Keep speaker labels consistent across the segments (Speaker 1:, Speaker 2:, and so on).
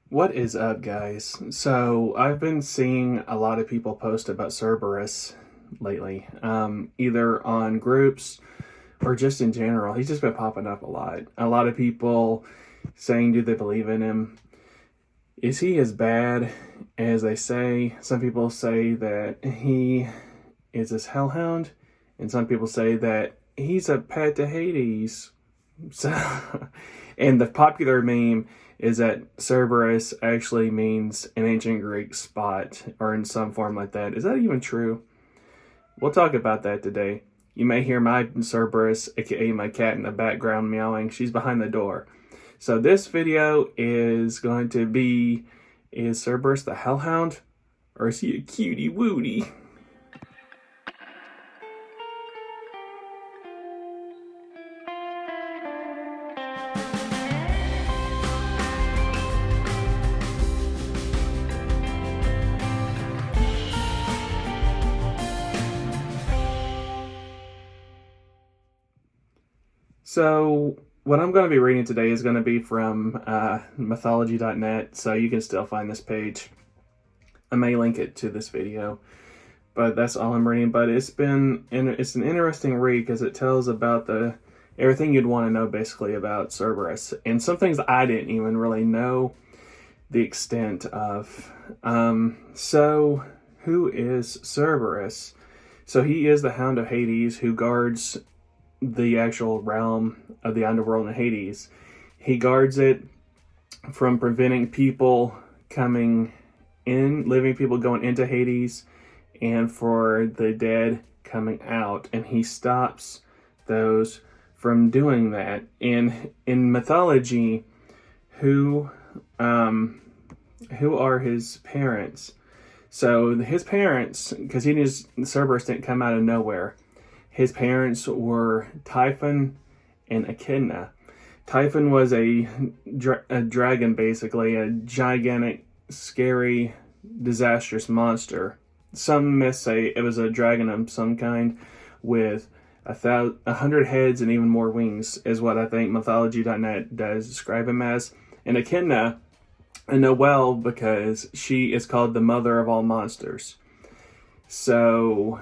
Speaker 1: What is up, guys? So I've been seeing a lot of people post about Cerberus lately, either on groups or just in general. He's just been popping up a lot. A lot of people saying, do they believe in him? Is he as bad as they say? Some people say that he is this hellhound, and some people say that he's a pet to Hades. So, and the popular meme is that Cerberus actually means an ancient Greek spot or in some form like that. Is that even true? We'll talk about that today. You may hear my Cerberus, aka my cat, in the background meowing. She's behind the door. So this video is going to be, is Cerberus the hellhound or is he a cutie-wootie? So what I'm going to be reading today is going to be from mythology.net, so you can still find this page. I may link it to this video, but that's all I'm reading. But it's an interesting read because it tells about everything you'd want to know basically about Cerberus, and some things I didn't even really know the extent of. So who is Cerberus? So he is the Hound of Hades who guards the actual realm of the underworld in Hades. He guards it from preventing people coming in, living people going into Hades, and for the dead coming out. And he stops those from doing that. And in mythology, who are his parents? So his parents, because Cerberus didn't come out of nowhere. His parents were Typhon and Echidna. Typhon was a dragon, basically, a gigantic, scary, disastrous monster. Some myths say it was a dragon of some kind with 100 heads and even more wings, is what I think mythology.net does describe him as. And Echidna, I know well because she is called the mother of all monsters. So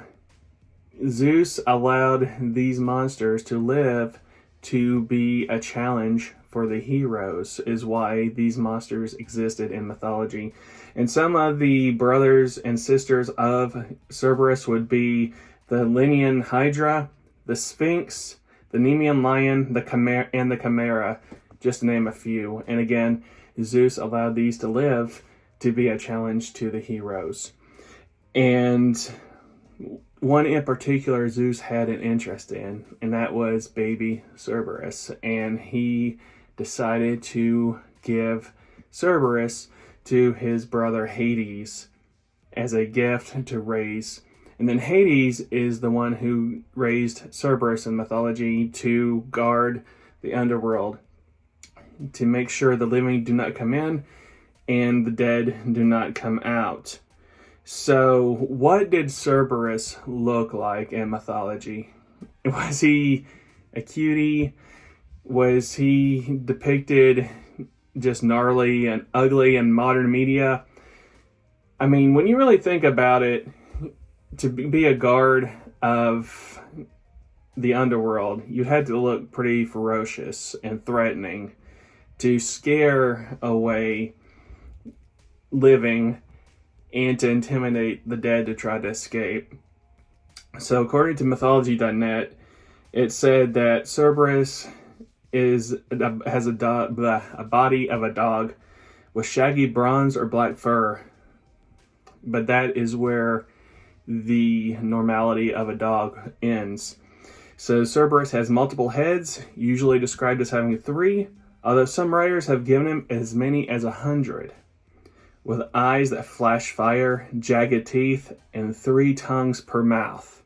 Speaker 1: Zeus allowed these monsters to live to be a challenge for the heroes, is why these monsters existed in mythology. And some of the brothers and sisters of Cerberus would be the Lemnian Hydra, the Sphinx, the Nemean Lion, the Chimera, just to name a few. And again, Zeus allowed these to live to be a challenge to the heroes. And one in particular Zeus had an interest in, and that was baby Cerberus. And he decided to give Cerberus to his brother Hades as a gift to raise. And then Hades is the one who raised Cerberus in mythology to guard the underworld, to make sure the living do not come in and the dead do not come out. So what did Cerberus look like in mythology? Was he a cutie? Was he depicted just gnarly and ugly in modern media? I mean, when you really think about it, to be a guard of the underworld, you had to look pretty ferocious and threatening to scare away living and to intimidate the dead to try to escape. So according to mythology.net, it said that Cerberus has a body of a dog with shaggy bronze or black fur, but that is where the normality of a dog ends. So Cerberus has multiple heads, usually described as having 3, although some writers have given him as many as 100. With eyes that flash fire, jagged teeth, and 3 tongues per mouth.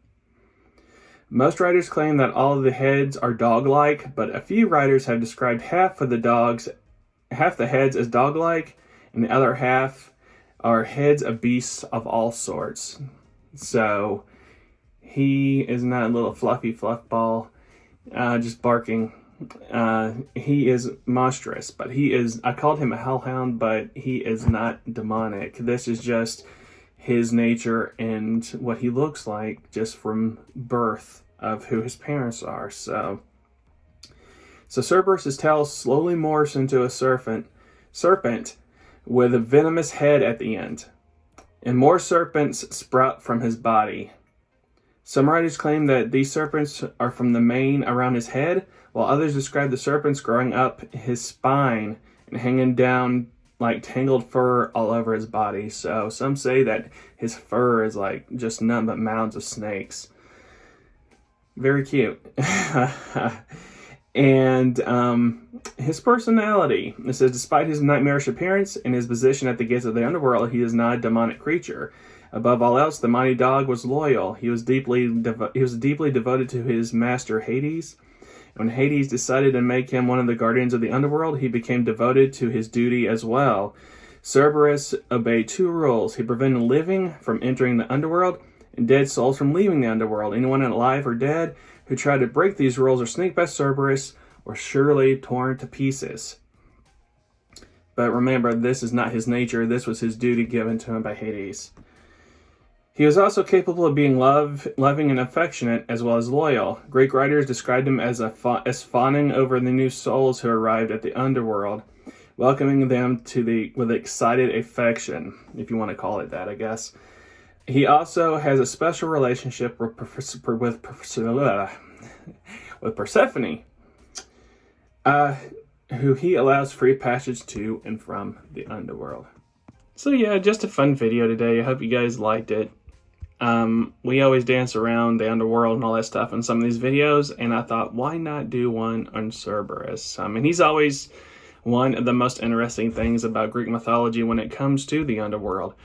Speaker 1: Most writers claim that all of the heads are dog-like, but a few writers have described half the heads as dog-like, and the other half are heads of beasts of all sorts. So he is not a little fluffy fluff ball, just barking he is monstrous, but he is, I called him a hellhound, but he is not demonic. This is just his nature and what he looks like just from birth of who his parents are. So Cerberus' tail slowly morphs into a serpent with a venomous head at the end, and more serpents sprout from his body. Some writers claim that these serpents are from the mane around his head, while others describe the serpents growing up his spine and hanging down like tangled fur all over his body. So some say that his fur is like just nothing but mounds of snakes. Very cute. And his personality. It says, despite his nightmarish appearance and his position at the gates of the underworld, he is not a demonic creature. Above all else, the mighty dog was loyal. He was deeply devoted to his master Hades. When Hades decided to make him one of the guardians of the underworld, he became devoted to his duty as well. Cerberus obeyed 2 rules. He prevented living from entering the underworld and dead souls from leaving the underworld. Anyone alive or dead who tried to break these rules or sneak past Cerberus were surely torn to pieces. But remember, this is not his nature. This was his duty given to him by Hades. He was also capable of being loving and affectionate, as well as loyal. Greek writers described him as fawning over the new souls who arrived at the underworld, welcoming them with excited affection, if you want to call it that, I guess. He also has a special relationship with Persephone, who he allows free passage to and from the underworld. So yeah, just a fun video today. I hope you guys liked it. We always dance around the underworld and all that stuff in some of these videos, and I thought, why not do one on Cerberus? I mean, he's always one of the most interesting things about Greek mythology when it comes to the underworld.